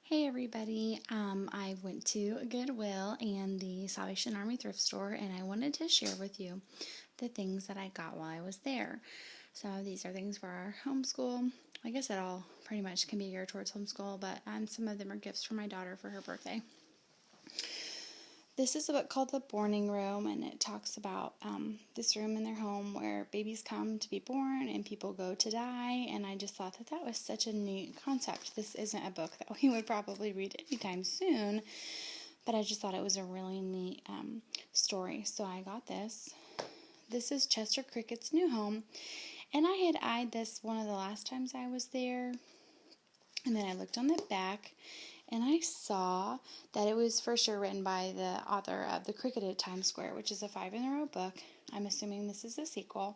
Hey everybody, I went to Goodwill and the Salvation Army thrift store, and I wanted to share with you the things that I got while I was there. So these are things for our homeschool. I guess it all pretty much can be geared towards homeschool, but some of them are gifts for my daughter for her birthday. This is a book called The Borning Room, and it talks about this room in their home where babies come to be born and people go to die, and I just thought that that was such a neat concept. This isn't a book that we would probably read anytime soon, but I just thought it was a really neat story, so I got this. This is Chester Cricket's new home, and I had eyed this one of the last times I was there, and then I looked on the back, and I saw that it was for sure written by the author of The Cricket at Times Square, which is a 5-in-a-row book. I'm assuming this is a sequel.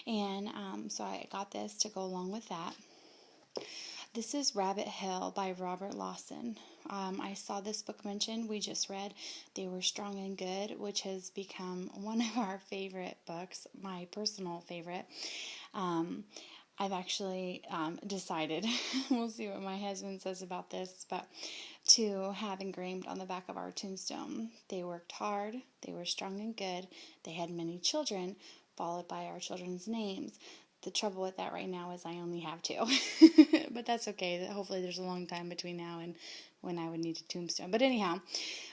And so I got this to go along with that. This is Rabbit Hill by Robert Lawson. I saw this book mentioned. We just read They Were Strong and Good, which has become one of our favorite books, my personal favorite. I've actually decided, we'll see what my husband says about this, but to have engraved on the back of our tombstone, they worked hard, they were strong and good, they had many children, followed by our children's names. The trouble with that right now is I only have 2, but that's okay. Hopefully there's a long time between now and when I would need a tombstone. But anyhow,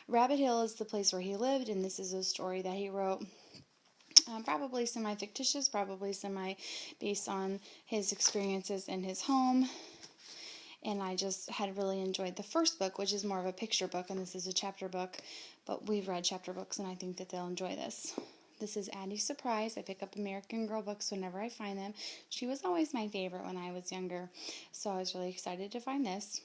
Rabbit Hill is the place where he lived, and this is a story that he wrote. Probably semi-fictitious, probably semi-based on his experiences in his home. And I just had really enjoyed the first book, which is more of a picture book, and this is a chapter book. But we've read chapter books, and I think that they'll enjoy this. This is Addie's Surprise. I pick up American Girl books whenever I find them. She was always my favorite when I was younger, so I was really excited to find this.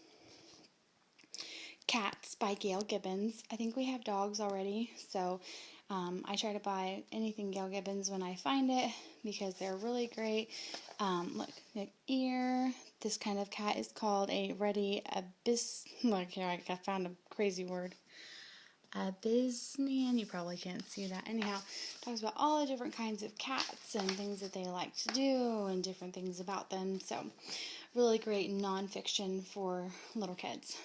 Cats by Gail Gibbons. I think we have dogs already, so I try to buy anything Gail Gibbons when I find it because they're really great. Look, the ear. This kind of cat is called a Reddy Abyss. Look here, I found a crazy word. Abyssinian. You probably can't see that. Anyhow, talks about all the different kinds of cats and things that they like to do and different things about them. So, really great nonfiction for little kids.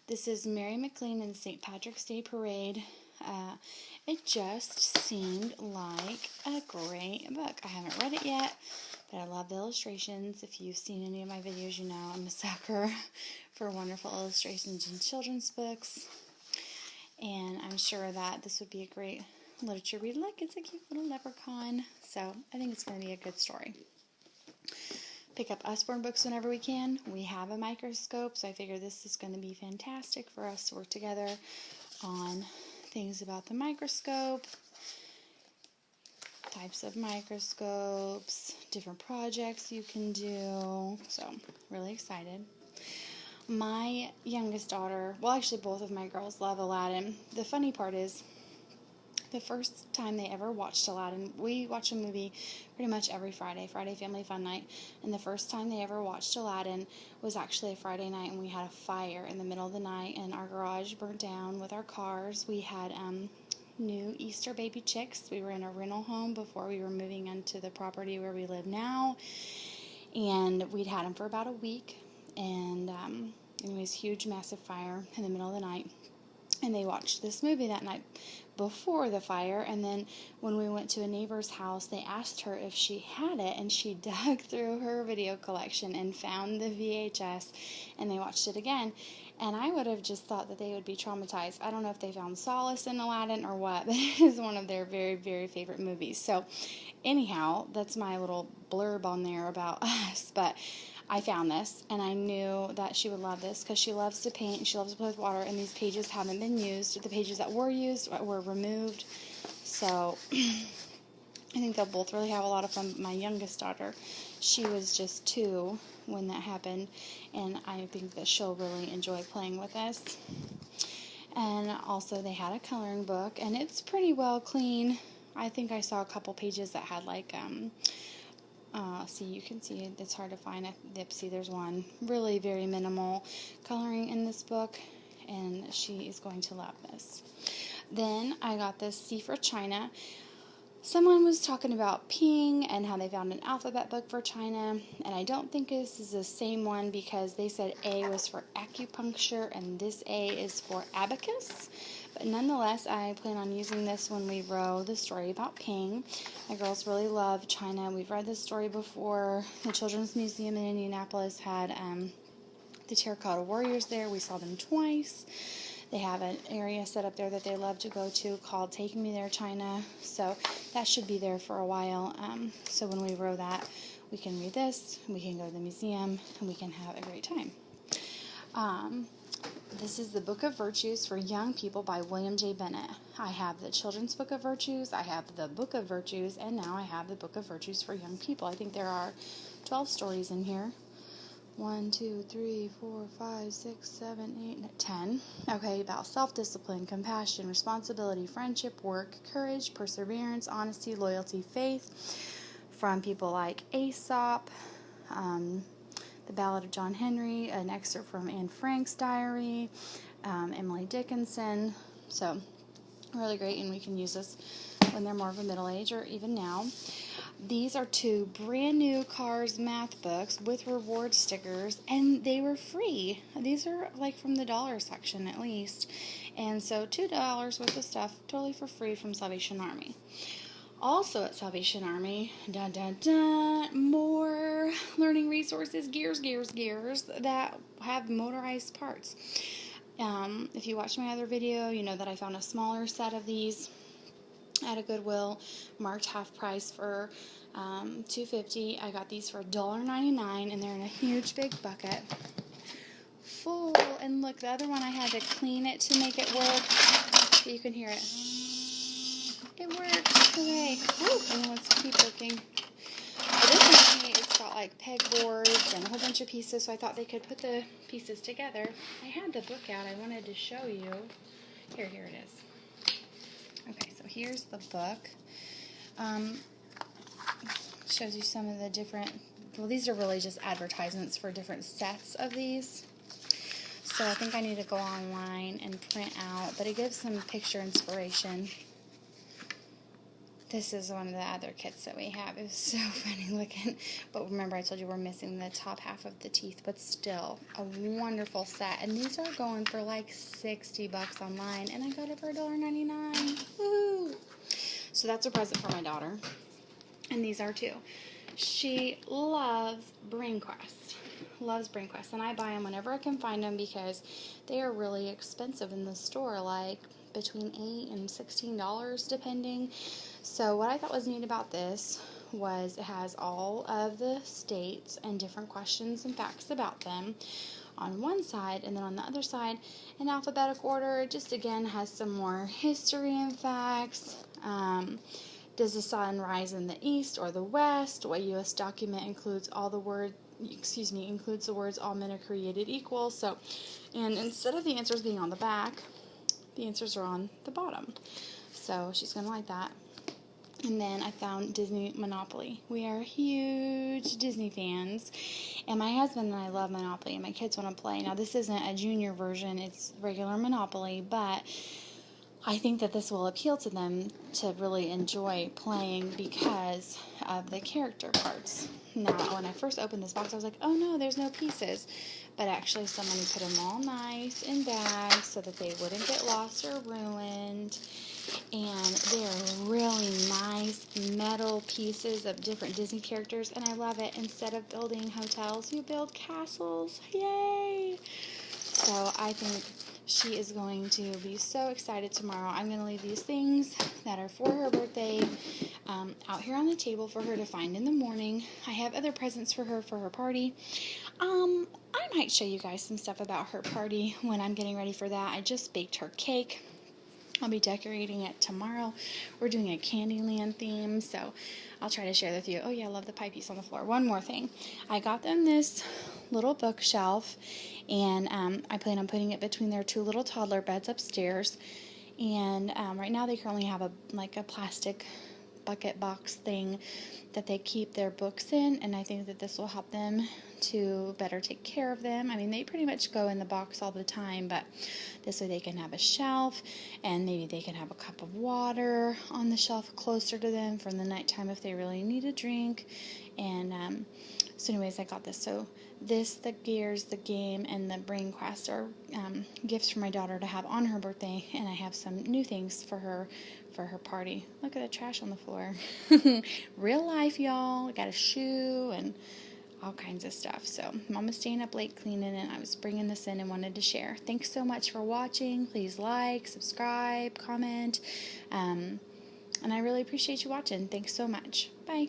This is Mary McLean and the St. Patrick's Day Parade. It just seemed like a great book. I haven't read it yet, but I love the illustrations. If you've seen any of my videos, you know I'm a sucker for wonderful illustrations in children's books. And I'm sure that this would be a great literature read. Look, it's a cute little leprechaun. So I think it's going to be a good story. Pick up Usborne books whenever we can. We have a microscope, so I figure this is going to be fantastic for us to work together on things about the microscope, types of microscopes, different projects you can do. So, really excited. My youngest daughter, well, actually both of my girls love Aladdin. The funny part is, the first time they ever watched Aladdin, we watch a movie pretty much every Friday Family Fun Night, and the first time they ever watched Aladdin was actually a Friday night, and we had a fire in the middle of the night, and our garage burnt down with our cars. We had new Easter baby chicks. We were in a rental home before we were moving into the property where we live now, and we'd had them for about a week, and anyways, huge, massive fire in the middle of the night. And they watched this movie that night before the fire, and then when we went to a neighbor's house, they asked her if she had it, and she dug through her video collection and found the VHS, and they watched it again. And I would have just thought that they would be traumatized. I don't know if they found solace in Aladdin or what, but it is one of their very, very favorite movies. So anyhow, that's my little blurb on there about us, but I found this, and I knew that she would love this because she loves to paint and she loves to play with water, and these pages haven't been used. The pages that were used were removed, so I think they'll both really have a lot of fun. My youngest daughter, she was just 2 when that happened, and I think that she'll really enjoy playing with this. And also they had a coloring book, and it's pretty well clean. I think I saw a couple pages that had like see, you can see it. It's hard to find. See, there's one. Really very minimal coloring in this book, and she is going to love this. Then I got this C for China. Someone was talking about Ping and how they found an alphabet book for China, and I don't think this is the same one because they said A was for acupuncture and this A is for abacus. But nonetheless, I plan on using this when we row the story about Ping. My girls really love China. We've read this story before. The Children's Museum in Indianapolis had the Terracotta Warriors there. We saw them twice. They have an area set up there that they love to go to called Take Me There, China. So that should be there for a while. So when we row that, we can read this, we can go to the museum, and we can have a great time. This is the Book of Virtues for Young People by William J. Bennett. I have the Children's Book of Virtues, I have the Book of Virtues, and now I have the Book of Virtues for Young People. I think there are 12 stories in here. 1, 2, 3, 4, 5, 6, 7, 8, 10. Okay, about self-discipline, compassion, responsibility, friendship, work, courage, perseverance, honesty, loyalty, faith, from people like Aesop, The Ballad of John Henry, an excerpt from Anne Frank's diary, Emily Dickinson. So, really great, and we can use this when they're more of a middle age or even now. These are 2 brand new Cars math books with reward stickers, and they were free. These are like from the dollar section at least. And so $2 worth of stuff totally for free from Salvation Army. Also at Salvation Army, more learning resources, gears that have motorized parts. If you watched my other video, you know that I found a smaller set of these at a Goodwill, marked half price for $2.50. I got these for $1.99, and they're in a huge big bucket full. And look, the other one I had to clean it to make it work. You can hear it. It worked. Okay. Woo. And let's keep working. But this one, it's got like pegboards and a whole bunch of pieces, so I thought they could put the pieces together. I had the book out. I wanted to show you. Here it is. Okay, so here's the book. Shows you some of the different, well, these are really just advertisements for different sets of these. So I think I need to go online and print out, but it gives some picture inspiration. This is one of the other kits that we have. It was so funny looking. But remember, I told you we're missing the top half of the teeth, but still a wonderful set. And these are going for like $60 online, and I got it for $1.99. Woo! So that's a present for my daughter. And these are too. She loves Brain Quest. And I buy them whenever I can find them because they are really expensive in the store, like between $8 and $16 depending. So what I thought was neat about this was it has all of the states and different questions and facts about them on one side, and then on the other side, in alphabetical order, it just again has some more history and facts. Does the sun rise in the east or the west? What U.S. document includes the words all men are created equal? So, and instead of the answers being on the back, the answers are on the bottom. So she's going to like that. And then I found Disney Monopoly. We are huge Disney fans. And my husband and I love Monopoly, and my kids want to play. Now, this isn't a junior version. It's regular Monopoly, but I think that this will appeal to them to really enjoy playing because of the character parts. Now, when I first opened this box, I was like, oh no, there's no pieces. But actually, somebody put them all nice in bags so that they wouldn't get lost or ruined. And they're really nice metal pieces of different Disney characters, and I love it. Instead of building hotels, you build castles. Yay! So I think she is going to be so excited tomorrow. I'm going to leave these things that are for her birthday out here on the table for her to find in the morning. I have other presents for her party. I might show you guys some stuff about her party when I'm getting ready for that. I just baked her cake. I'll be decorating it tomorrow. We're doing a Candyland theme, so I'll try to share that with you. Oh yeah, I love the pie piece on the floor. One more thing. I got them this little bookshelf, and I plan on putting it between their 2 little toddler beds upstairs. And right now they currently have a plastic bucket box thing that they keep their books in, and I think that this will help them to better take care of them. I mean, they pretty much go in the box all the time, but this way they can have a shelf, and maybe they can have a cup of water on the shelf closer to them for the nighttime if they really need a drink. And so anyways, I got this. So this, the gears, the game, and the brain quest are gifts for my daughter to have on her birthday, and I have some new things for her party. Look at the trash on the floor. Real life, y'all. I got a shoe and all kinds of stuff. So Mama's staying up late cleaning, and I was bringing this in and wanted to share. Thanks so much for watching. Please like, subscribe, comment, and I really appreciate you watching. Thanks so much. Bye.